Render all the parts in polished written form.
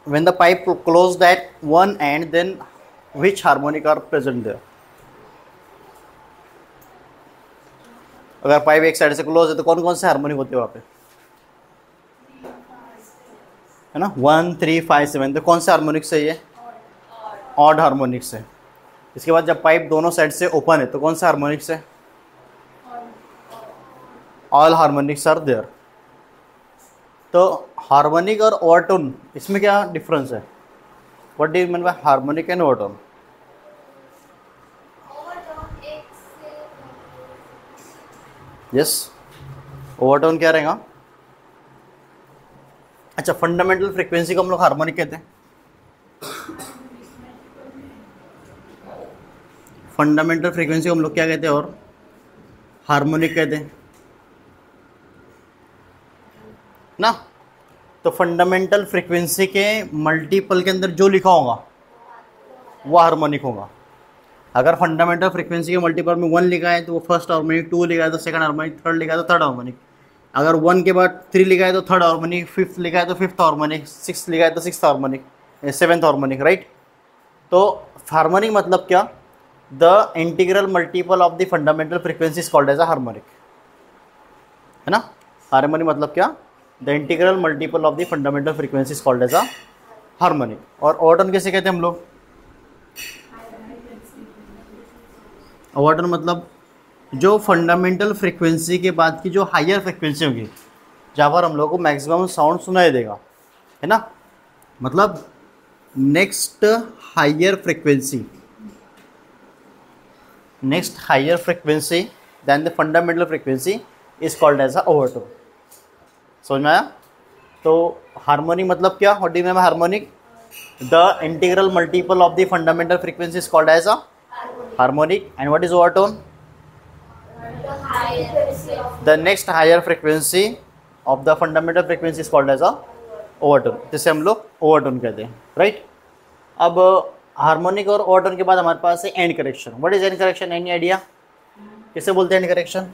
when the pipe closed at one end, then which harmonic are present there? अगर pipe एक side से close है तो कौन कौन से हार्मोनिक होते हैं वहाँ पे, है ना? 1 3 5 7, तो कौन से हार्मोनिक से ये? ऑड हार्मोनिक से। इसके बाद जब पाइप दोनों साइड से ओपन है तो कौन से हार्मोनिक से? All harmonics are there. तो हार्मोनिक और ओवरटोन, इसमें क्या डिफरेंस है? What do you mean by harmonic and overtone? Yes, overtone क्या रहेगा? अच्छा, फंडामेंटल फ्रीक्वेंसी को हम लोग हार्मोनिक कहते हैं। फंडामेंटल फ्रीक्वेंसी को हम लोग क्या कहते हैं और हार्मोनिक कहते हैं ना? तो फंडामेंटल फ्रीक्वेंसी के मल्टीपल के अंदर जो लिखा होगा वो हार्मोनिक होगा। अगर फंडामेंटल फ्रीक्वेंसी के मल्टीपल में 1 लिखा है तो वो फर्स्ट हार्मोनिक, 2 लिखा है तो सेकंड हार्मोनिक, थर्ड लिखा है तो थर्ड हार्मोनिक। अगर 1 के बाद 3 लिखा है तो थर्ड हार्मोनिक, 5th लिखा है तो 5th हार्मोनिक, 6 लिखा है तो 6th harmonic, 7th harmonic, right? तो हार्मोनिक मतलब क्या? The integral multiple of the fundamental frequency is called as a harmonic, है ना? हार्मोनिक मतलब क्या? The integral multiple of the fundamental frequency is called as a harmonic. और overtone कैसे कहते हैं हम लोग? ओवरटोन मतलब जो फंडामेंटल फ्रीक्वेंसी के बाद की जो हायर फ्रीक्वेंसी होगी, जहाँ पर हम लोग को मैक्सिमम साउंड सुनाई देगा, है ना? मतलब next higher frequency than the fundamental frequency is called as a overtone. समझ में आया? तो हार्मोनिक मतलब क्या? What do you mean by harmonic? The integral multiple of the fundamental frequency is called as a harmonic. And what is overtone? The next higher frequency of the fundamental frequency is called as a overtone, जिसे हम लोग overtone कहते हैं, right? अब harmonic और overtone के बाद हमारे पास है and correction. What is and correction? Any idea? किसे बोलते हैं एंड करेक्शन?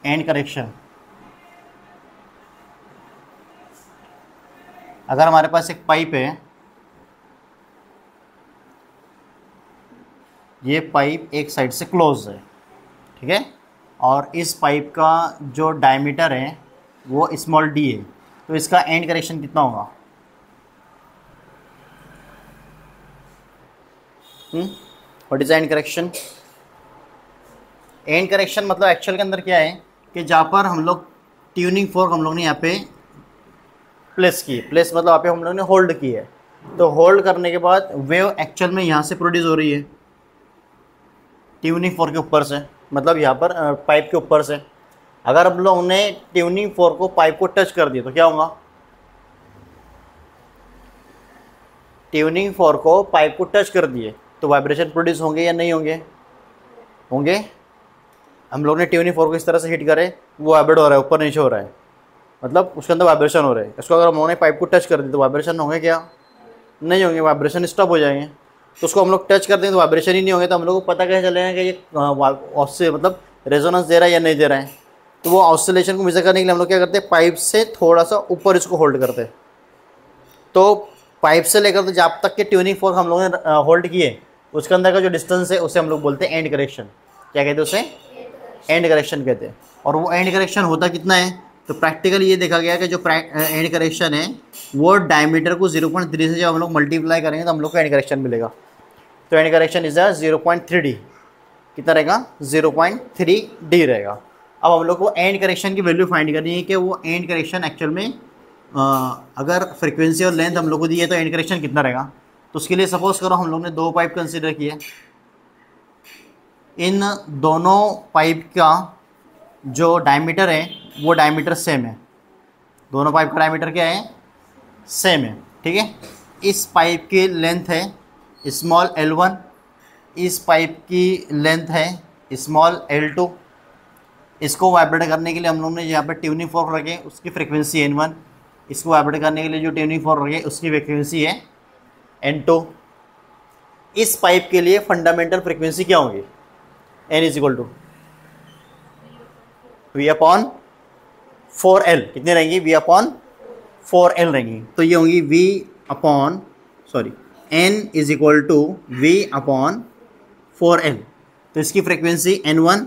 एंड करेक्शन, अगर हमारे पास एक पाइप है, ये पाइप एक साइड से क्लोज है, ठीक है, और इस पाइप का जो डायमीटर है वो स्मॉल डी है, तो इसका एंड करेक्शन कितना होगा? What is and correction? And correction मतलब एक्चुअल के अंदर क्या है कि जहाँ पर हम लोग ट्यूनिंग फोर्क हम लोग ने यहाँ पे प्लेस की, प्लेस मतलब यहाँ पे हम लोग ने होल्ड की है, तो होल्ड करने के बाद वेव एक्चुअल में यहाँ से प्रोड्यूस हो रही है ट्यूनिंग फोर्क के ऊपर से, मतलब यहाँ पर पाइप के ऊपर से। अगर हम लोग ने ट्यूनिंग फोर्क को पाइप को टच कर दिया तो क्या होगा? ट्यूनिंग फोर्क को पाइप को टच कर दिए तो वाइब्रेशन प्रोड्यूस होंगे या नहीं होंगे? होंगे। हम लोग ने ट्यूनिंग फोर्क को इस तरह से हिट करे, वो वाइब्रेट हो रहा है, ऊपर नीचे हो रहा है, मतलब उसके अंदर वाइब्रेशन हो रहा है। इसको अगर हम लोगों ने पाइप को टच कर दिया तो वाइब्रेशन होंगे क्या? नहीं होंगे, वाइब्रेशन स्टॉप हो जाएंगे। तो उसको हम लोग टच कर दें तो वाइब्रेशन ही नहीं होंगे, तो हम लोग को पता कैसे चलेगा कि ये ऑस्से मतलब रेजोनेंस दे रहा है या नहीं दे रहा है? तो वो ऑसिलेशन को मेजर करने के लिए हम लोग क्या करते हैं, पाइप से थोड़ा सा ऊपर इसको होल्ड करते हैं। तो पाइप से लेकर तो जब तक के ट्यूनिंग फोर्क हम लोगों ने होल्ड किए, उसके अंदर का जो डिस्टेंस है उसे हम लोग बोलते हैं एंड करेक्शन। क्या कहते हैं उसे? एंड करेक्शन कहते हैं। और वो एंड करेक्शन होता कितना है? तो प्रैक्टिकली ये देखा गया कि जो एंड करेक्शन है वो डायमीटर को 0.3 से जब हम लोग मल्टीप्लाई करेंगे तो हम लोग को एंड करेक्शन मिलेगा। तो एंड करेक्शन इज 0.3D। कितना रहेगा? 0.3D रहेगा। अब हम लोग को एंड करेक्शन की वैल्यू फाइंड करनी है कि वो एंड करेक्शन एक्चुअल में अगर फ्रीक्वेंसी और लेंथ हम लोग को दी है तो एंड करेक्शन कितना रहेगा। तो उसके लिए सपोज करो हम लोग ने 2 पाइप कंसिडर किए, इन दोनों पाइप का जो डायमीटर है वो डायमीटर सेम है। दोनों पाइप का डायमीटर क्या है? सेम है, ठीक है। इस पाइप की लेंथ है स्मॉल l1, इस पाइप की लेंथ है स्मॉल l2। इसको वाइब्रेट करने के लिए हम लोग ने यहाँ पर ट्यूनिंग फोर्क रखे, उसकी फ्रीक्वेंसी n1। इसको वाइब्रेट करने के लिए जो ट्यूनिंग फोर्क रखे उसकी फ्रीक्वेंसी है n2। इस पाइप के लिए फंडामेंटल फ्रीक्वेंसी क्या होगी? n is equal to V upon 4L कितनी रहेंगी, V अपॉन 4L रहेंगी। तो ये होंगी V upon sorry N is equal to V upon 4L। तो इसकी फ्रीक्वेंसी N1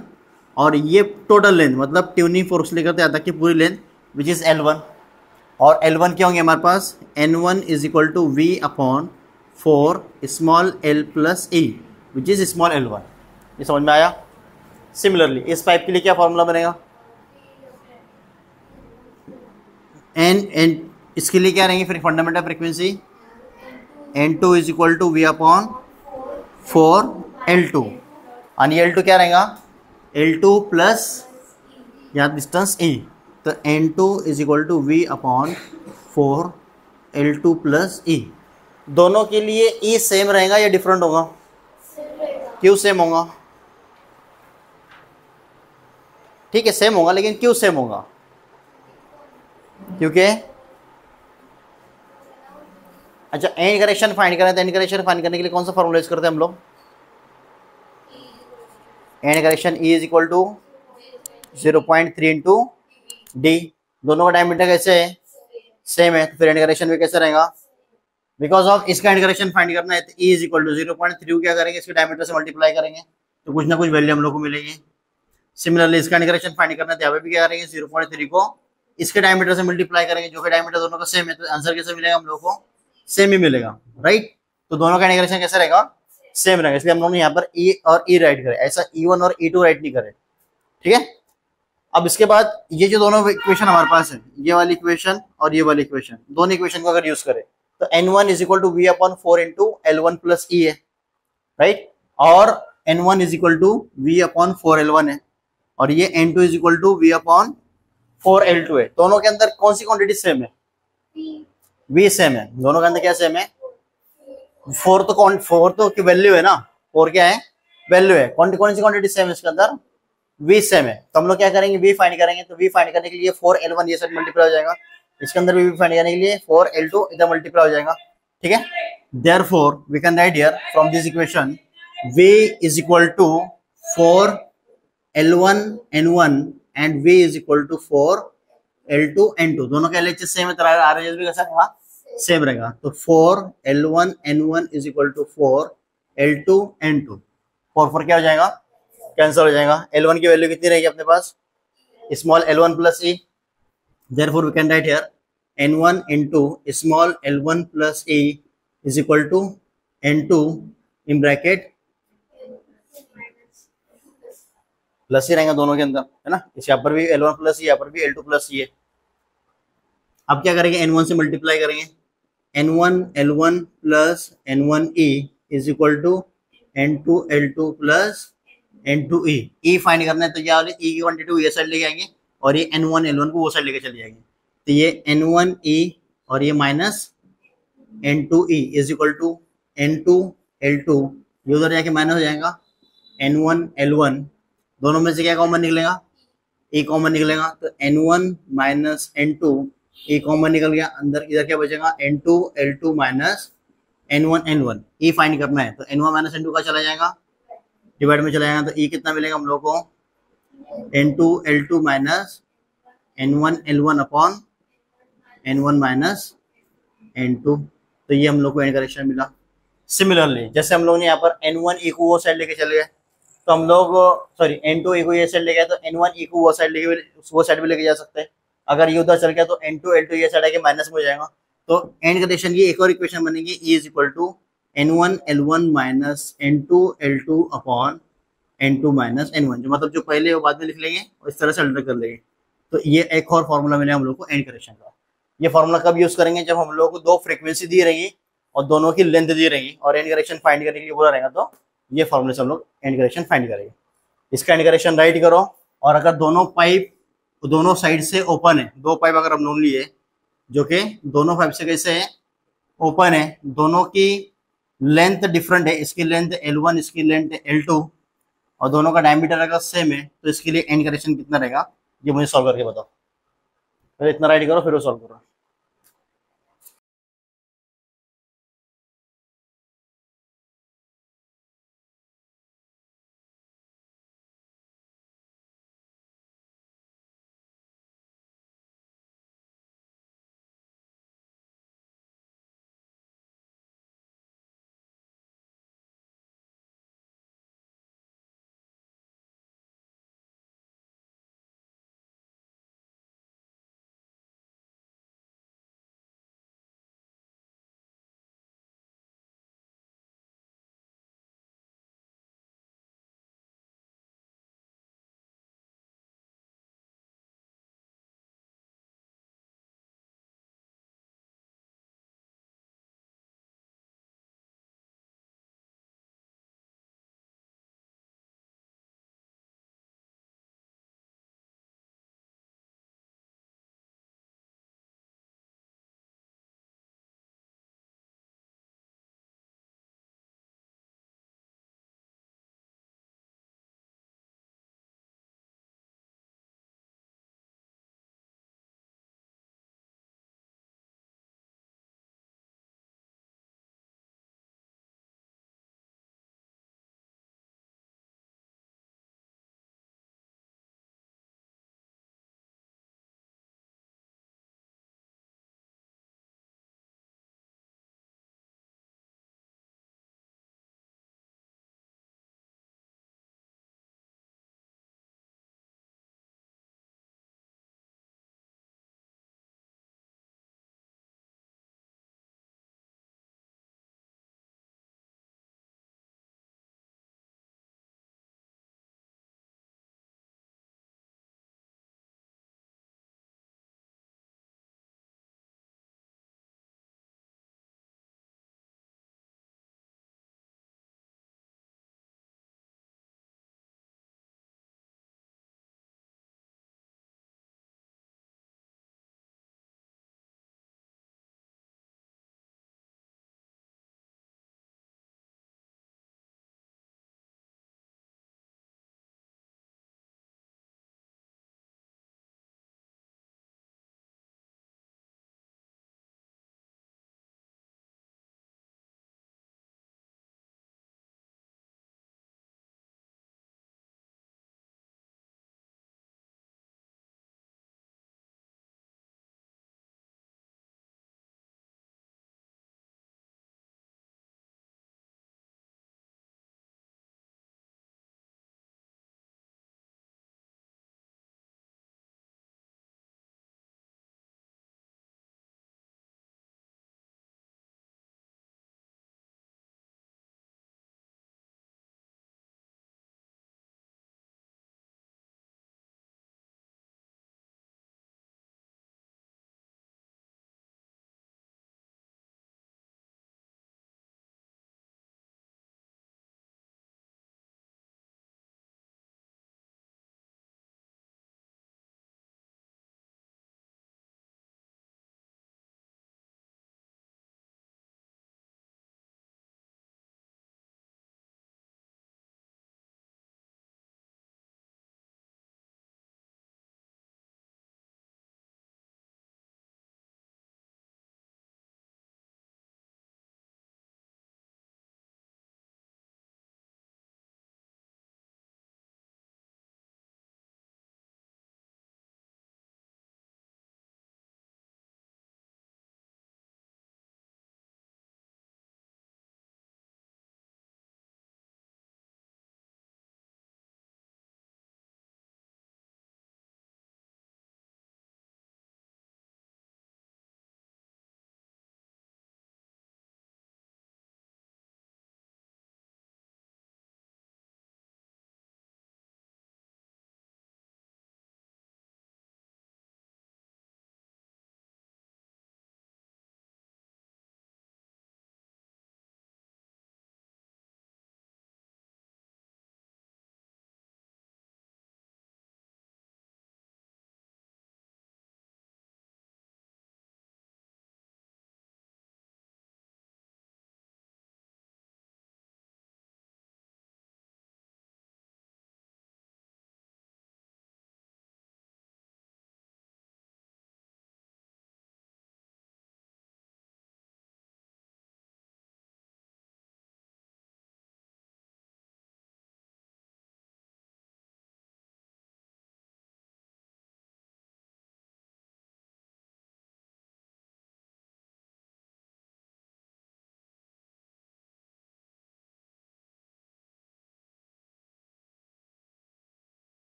और ये टोटल लेंथ मतलब ट्यूनिंग फोर्क से लेकर यहाँ तक की पूरी लेंथ विच इज़ L1। और L1 क्या होंगे हमारे पास, N1 is equal to V upon 4 small l plus e which is small L1। ये समझ में आया। सिमिलरली इस पाइप के लिए क्या फॉर्मूला बनेगा, एन इसके लिए क्या रहेंगे फिर fundamental frequency N2 is equal to V upon 4L2 आणि L2 क्या रहेगा, L2 प्लस या डिस्टेंस E। तो N2 is equal to V upon 4L2 plus E। दोनों के लिए E सेम रहेगा या डिफरेंट होगा, क्यों सेम होगा, ठीक है सेम होगा, लेकिन क्यों सेम होगा, क्योंकि अच्छा एन करेक्शन फाइंड करना है तो एन करेक्शन फाइंड करने के लिए कौन सा फॉर्मूला यूज करते हैं हम लोग, an correction E is equal to 0.3 into D. दोनों का डायमीटर कैसे है, सेम है, तो फिर एंड करेक्शन भी कैसे रहेगा, बिकॉज ऑफ इसका एंड करेक्शन फाइंड करना है तो E इज इक्वल टू 0.3 क्या करेंगे, इसके डायमीटर से मल्टीप्लाई करेंगे तो कुछ ना कुछ वैल्यू हम लोग को मिलेगी। सिमिलरली इसका एंड करेक्शन फाइंड करना है तो यहाँ पे भी क्या करेंगे, 0.3 को इसके डायमीटर से मल्टीप्लाई करेंगे, जो कि डायमीटर दोनों का सेम है, तो आंसर कैसे मिलेगा हम लोग को, सेम ही मिलेगा, राइट। तो दोनों का एंड करेक्शन कैसे रहेगा, सेम रहेगा, इसलिए हम लोग ने यहाँ पर E और E राइट करे, ऐसा E1 और E2 राइट नहीं करे, ठीक है। अब इसके बाद ये जो दोनों इक्वेशन हमारे पास है, ये वाली इक्वेशन और ये वाली इक्वेशन, दोनों इक्वेशन को अगर यूज करें तो N1 is equal to V upon 4 into L1 plus E है, राइट। और N1 is equal to V upon 4L1 है, और ये N2 is equal to V upon 4L2 है। दोनों के अंदर कौन सी क्वांटिटी सेम है, V सेम है, दोनों के अंदर क्या सेम है, 4 तो की वैल्यू है ना, 4 क्या है, वैल्यू है, कौन सी क्वांटिटी सेम है इसके अंदर, V सेम है। तो हम लोग क्या करेंगे, V फाइंड करेंगे, तो V फाइंड करने के लिए 4L1 ये साइड मल्टीप्लाई हो जाएगा, इसके अंदर भी V फाइंड करने के लिए 4L2 इधर मल्टीप्लाई हो जाएगा, ठीक है। Therefore we can write here from this equation V is equal to 4L1 N1 and V is equal to 4L2 N2। दोनों का LHS सेम है तो RHS भी कैसा रहेगा, सेम रहेगा। तो 4L1 N1 is equal to 4L2 N2। 4 क्या हो जाएगा, कैंसिल हो जाएगा। L1 की वैल्यू कितनी रहेगी अपने पास, small L1 plus E। Therefore we can write here N1 into small L1 plus E is equal to N2 in bracket plus ही रहेगा दोनों के अंदर, है ना, इस यहाँ पर भी L1 प्लस E, यहाँ पर भी L2 प्लस E है। अब क्या करेंगे, N1 से मल्टीप्लाई करेंगे, N1 L1 plus N1 E is equal to N2 L2 plus N2 E। E find करना है तो क्या वाले E की क्वांटिटी ये साइड लेके आएंगे और ये N1 L1 को वो साइड लेके चले जाएंगे, तो ये N1 E और ये minus N2 E is equal to N2 L2, ये उधर जाके माइनस हो जाएगा N1 L1, दोनों में से क्या कॉमन निकलेगा, E कॉमन निकलेगा, तो N1 minus N2 E common निकल गया, अंदर इधर क्या बचेगा N2 L2 minus N1 N1। E find करना है तो N1 माइनस N2 का चला जाएगा, डिवाइड में चला जाएगा, तो E कितना मिलेगा हम लोग को, N2 L2 minus N1 L1 upon N1 minus N2। तो ये हम लोग को एन करेक्शन मिला। सिमिलरली जैसे हम लोग ने यहाँ पर N1 E को वो साइड लेके चले गए, तो हम लोग सॉरी N2 E को ये साइड ले गए, तो N1 E को वो साइड लेके वो साइड भी लेके जा सकते हैं। अगर ये उधर चल गया तो N2 L2 ये साइड आके माइनस में हो जाएगा, तो एंड कंडीशन की एक और इक्वेशन बनेगी, E is equal to N1 L1 minus N2 L2 upon N2 minus N1, जो मतलब जो पहले वो बाद में लिख लेंगे और इस तरह से अल्टर कर लेंगे। तो ये एक और फॉर्मूला मिला हम लोग को एंड करेक्शन का। ये फॉर्मूला कब यूज करेंगे, जब हम लोग को दो फ्रीक्वेंसी दी रहेगी और दोनों की लेंथ दी रहेगी और एंड करेक्शन फाइंड करने के लिए बोला रहेगा, तो ये फॉर्मूले से हम लोग एंड करेक्शन फाइंड करेंगे। इसका एंड करेक्शन राइट करो, और अगर दोनों पाइप दोनों साइड से ओपन है, दो पाइप अगर हम लोग लिए जो कि दोनों पाइप से कैसे है, ओपन है, दोनों की लेंथ डिफरेंट है, इसकी लेंथ L1 इसकी लेंथ L2 और दोनों का डायमीटर अगर सेम है, तो इसके लिए एंड करेक्शन कितना रहेगा, ये मुझे सॉल्व करके बताओ। पहले इतना राइट करो फिर वो सॉल्व करो।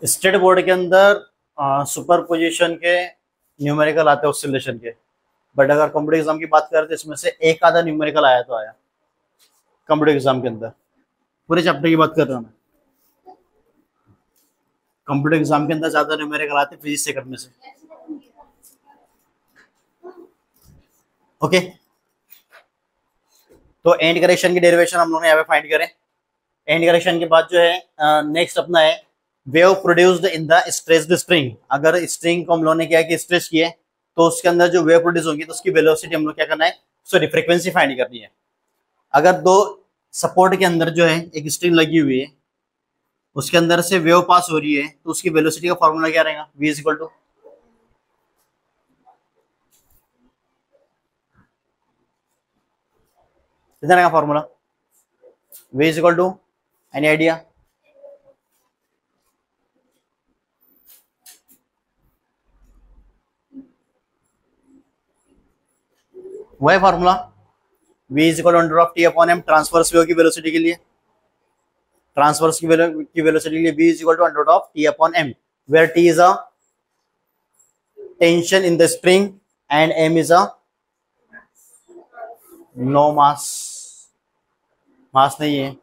स्टेट बोर्ड के अंदर सुपर पोजिशन के न्यूमेरिकल आते हैं ऑसिलेशन के, बट अगर कंप्यूटर एग्जाम की बात करें तो इसमें से एक आधा न्यूमेरिकल आया तो आया कंप्यूटर एग्जाम के अंदर। पूरे चैप्टर की बात कर रहा हूँ मैं। कंप्यूटर एग्जाम के अंदर ज्यादा न्यूमेरिकल आते फिजिक्स से करने से। ओके, तो एंड करेक्शन की डेरिवेशन हम लोगों ने यहाँ पे फाइंड करें। एंड करेक्शन के बाद जो है नेक्स्ट अपना है wave produced in the stressed string. अगर स्ट्रिंग को हम लोगों ने क्या कि स्ट्रेच किए तो उसके अंदर जो वेव प्रोड्यूस होगी तो उसकी वेलोसिटी हम लोग क्या करना है, सॉरी फ्रीक्वेंसी फाइंड करनी है। अगर दो सपोर्ट के अंदर जो है एक स्ट्रिंग लगी हुई है उसके अंदर से वेव पास हो रही है तो उसकी वेलोसिटी का फॉर्मूला क्या रहेगा, v इज इक्वल टू कितना रहेगा formula, v is equal to any idea? वही formula v is equal to under of T upon M transverse wave की वेलोसिटी के लिए, ट्रांसवर्स की वेलोसिटी के लिए v is equal to under of T upon M, where t is a tension in the spring and m is a no mass, mass नहीं है।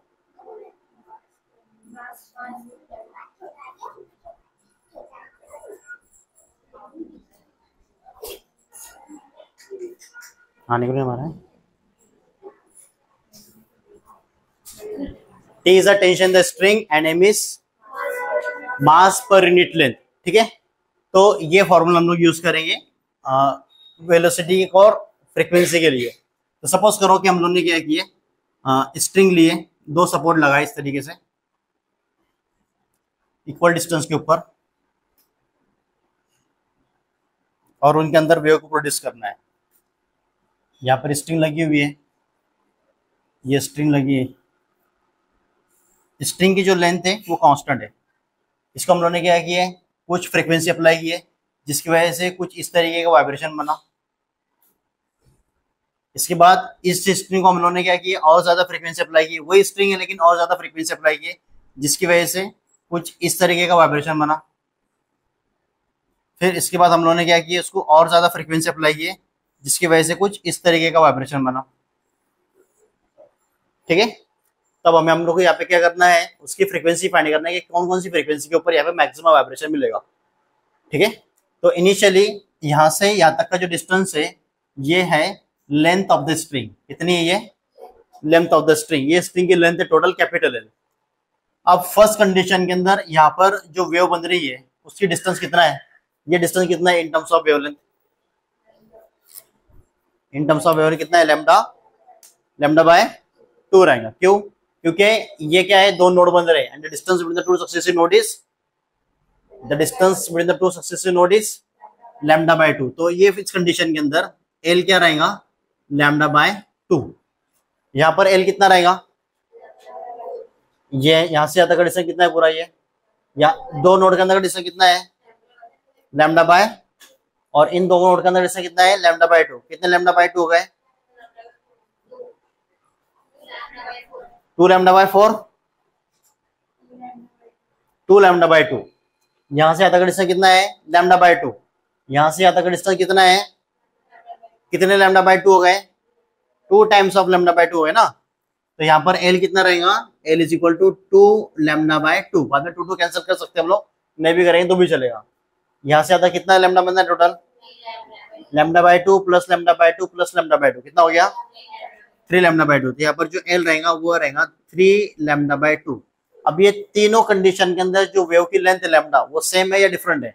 हाँ निकल हमारा T is a tension in the string and m is mass per unit length। ठीक है, तो ये formula हम लोग यूज करेंगे वेलोसिटी और फ्रीक्वेंसी के लिए। तो सपोज करो कि हम लोगों ने क्या किया, स्ट्रिंग लिए, दो सपोर्ट लगाए इस तरीके से इक्वल डिस्टेंस के ऊपर और उनके अंदर वेव को प्रोड्यूस करना है। यहाँ पर स्ट्रिंग लगी हुई है, ये स्ट्रिंग लगी है, स्ट्रिंग की जो लेंथ है वो कांस्टेंट है। इसको हम लोगों ने क्या किया है, कुछ फ्रीक्वेंसी अप्लाई की है जिसकी वजह से कुछ इस तरीके का वाइब्रेशन बना। इसके बाद इस स्ट्रिंग को हम लोगों ने क्या किया, और ज्यादा फ्रीक्वेंसी अप्लाई की, वही स्ट्रिंग है लेकिन और ज्यादा फ्रीक्वेंसी अप्लाई की जिसकी वजह से कुछ इस तरीके का वाइब्रेशन बना। फिर इसके बाद हम लोगों ने क्या किया, उसको और ज्यादा फ्रीक्वेंसी अप्लाई की जिसकी वजह से कुछ इस तरीके का वाइब्रेशन बना। ठीक है, तब हमें हम लोग को यहाँ पे क्या करना है, उसकी फ्रीक्वेंसी फाइंड करना है कि कौन कौन सी फ्रीक्वेंसी के ऊपर यहाँ पे मैक्सिमम वाइब्रेशन मिलेगा। ठीक है, तो इनिशियली यहाँ से यहाँ तक का जो डिस्टेंस है ये है लेंथ ऑफ द स्ट्रिंग। कितनी है ये लेंथ ऑफ द स्ट्रिंग, ये स्ट्रिंग की लेंथ है टोटल कैपिटल एल। अब फर्स्ट कंडीशन के अंदर यहाँ पर जो वेव बन रही है उसकी डिस्टेंस कितना है, ये डिस्टेंस कितना है in terms of wavelength, in terms of wavelength कितना है, लैम्डा, लैम्डा बाय 2 रहेगा। क्यों, क्योंकि ये क्या है, दो नोड बन रहे हैं and the distance between the two successive node is, the distance between the two successive node is lambda by 2। तो ये इस कंडीशन के अंदर एल क्या रहेगा, लैम्डा बाय 2। यहाँ पर एल कितना रहेगा, ये यहाँ से ज्यादा का डिस्टेंस कितना है पूरा, ये या दो नोड के अंदर का डिस्टेंस कितना है, लैम्डा बाय, और इन दो नोड के अंदर डिस्टेंस कितना है, लैम्डा बाय 2। कितने लैम्डा बाय 2 हो गए, 2 लैम्डा बाय 4, 2 लैम्डा बाय 2। यहां से यहाँ तक का डिस्टेंस कितना है, लैम्डा बाय 2। यहां से यहाँ तक का डिस्टेंस कितना है, कितने लैम्डा बाय 2 हो गए, 2 टाइम्स ऑफ लैम्डा बाय 2 हो गए ना। तो यहाँ पर एल कितना रहेगा, L is equal to 2 lambda by 2। बाद में 2 कैंसिल कर सकते हैं हम लोग, नहीं भी करेंगे तो भी चलेगा। यहाँ से आता कितना लैम्डा बनना है total, lambda by 2 plus lambda by 2 plus lambda by 2 कितना हो गया, 3 लैम्डा बाय 2। तो यहाँ पर जो एल रहेगा वो रहेगा 3 लैम्डा बाय 2। अब ये तीनों कंडीशन के अंदर जो वेव की लेंथ है लैम्डा वो सेम है या डिफरेंट है,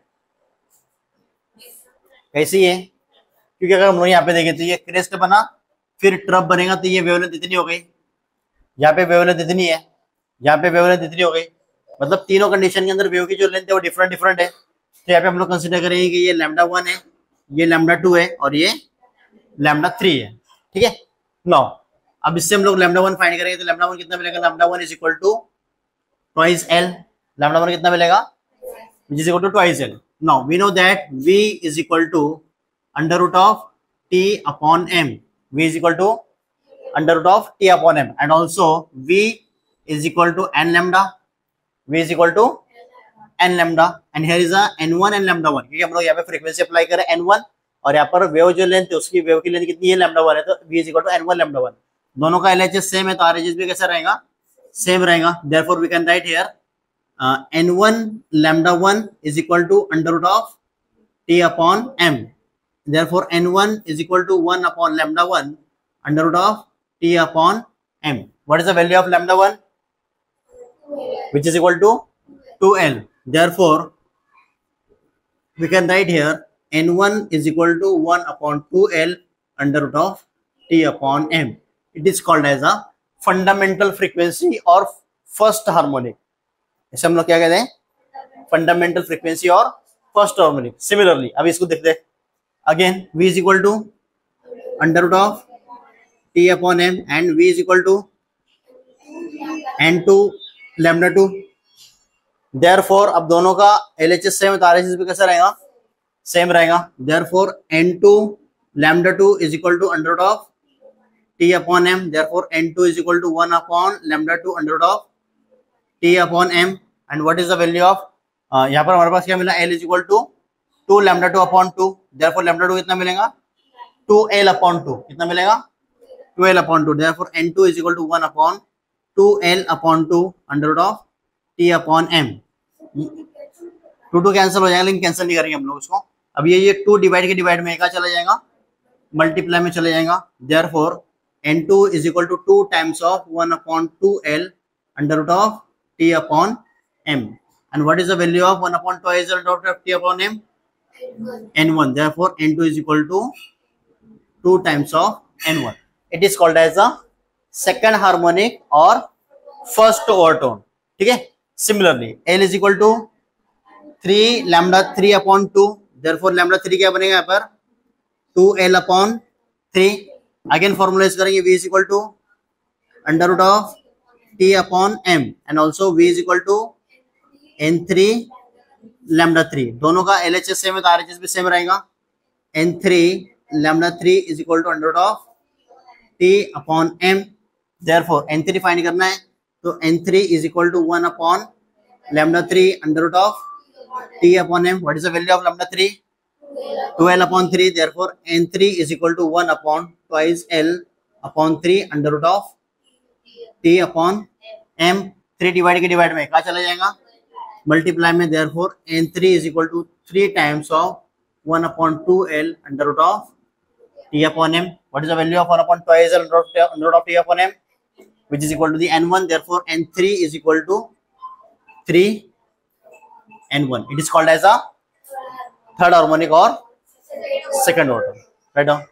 कैसी है, क्योंकि अगर हम लोग यहाँ पे देखें तो ये क्रेस्ट बना फिर ट्रफ बनेगा तो ये वेवलेंथ इतनी हो गई, यहाँ पे वेवलेंथ इतनी है, यहाँ पे वेवलेंथ इतनी हो गई। मतलब तीनों कंडीशन के अंदर वेव की जो लेंथ है वो डिफरेंट डिफरेंट है। तो यहाँ पे हम लोग कंसिडर करेंगे कि ये लैम्डा 1 है, ये लैम्डा 2 है और ये लैम्डा 3 है। ठीक है, नाउ अब इससे हम लोग लैम्डा 1 फाइंड करेंगे तो लैम्डा 1 कितना मिलेगा, lambda 1 is equal to twice L. Lambda 1 कितना मिलेगा, which is equal to twice L. Now we know that V is equal to under root of T upon M. V is equal to under root of T upon M, and also V is equal to n lambda, v is equal to n lambda, and here is a n1 and lambda 1, क्योंकि हम लोग यहाँ पे frequency apply करें n1 और यहाँ पर wave जो लेंथ है उसकी वेव की लेंथ कितनी है लैम्डा 1 है, तो v is equal to n1 lambda 1. दोनों का LHS सेम है तो RHS भी कैसा रहेगा, सेम रहेगा. therefore we can write here n1 lambda 1 is equal to under root of t upon m. therefore n1 is equal to 1 upon lambda 1 under root of t upon m. what is the value of lambda 1? which is equal to 2l. therefore we can write here n1 is equal to 1 upon 2l under root of t upon m. it is called as a fundamental frequency or first harmonic. इसे हम लोग क्या कहते हैं, fundamental frequency और first harmonic. Similarly अब इसको देखते हैं. Again v is equal to under root of t upon m and v is equal to n2 lambda 2. therefore अब दोनों का LHS सेम है तो RHS भी कैसा रहेगा, सेम रहेगा. therefore n2 lambda 2 is equal to under root of t upon m. therefore n2 is equal to 1 upon lambda 2 under root of t upon m. and what is the value of यहाँ पर हमारे पास क्या मिला, l is equal to 2 lambda 2 upon 2. therefore lambda 2 कितना मिलेगा, 2l upon 2. कितना मिलेगा, 2l upon 2. therefore n2 is equal to 1 upon 2l upon 2 under root of t upon m. 2 cancel हो जाएगा लेकिन कैंसिल नहीं करेंगे हम लोग उसको. अब ये 2 डिवाइड के डिवाइड में क्या चला जाएगा, मल्टीप्लाई में चले जाएगा. therefore n2 is equal to 2 times of 1 upon 2l under root of t upon m. and what is the value of 1 upon twice under root of t upon m? n1. therefore n2 is equal to 2 times of n1. it is called as a second harmonic or first overtone. ठीक है. similarly l is equal to 3 lambda 3 upon 2. therefore lambda 3 क्या बनेगा यहाँ पर, 2l upon 3. Again formalise करेंगे, v is equal to under root of t upon m and also v is equal to n3 lambda 3. दोनों का LHS same है तो RHS भी सेम रहेगा. n3 lambda 3 is equal to under root of t upon m. therefore n3 find करना है तो n3 is equal to 1 upon lambda 3 under root of t upon m. what is the value of lambda 3? 2l upon 3. therefore n3 is equal to 1 upon twice l upon 3 under root of t upon m. 3 divide के divide में क्या चला जाएगा, multiply में. therefore n3 is equal to 3 times of 1 upon 2l under root of t upon m. what is the value of 1 upon twice l under root of t upon m, which is equal to the n1. therefore n3 is equal to 3 n1. it is called as a third harmonic or second order. Right now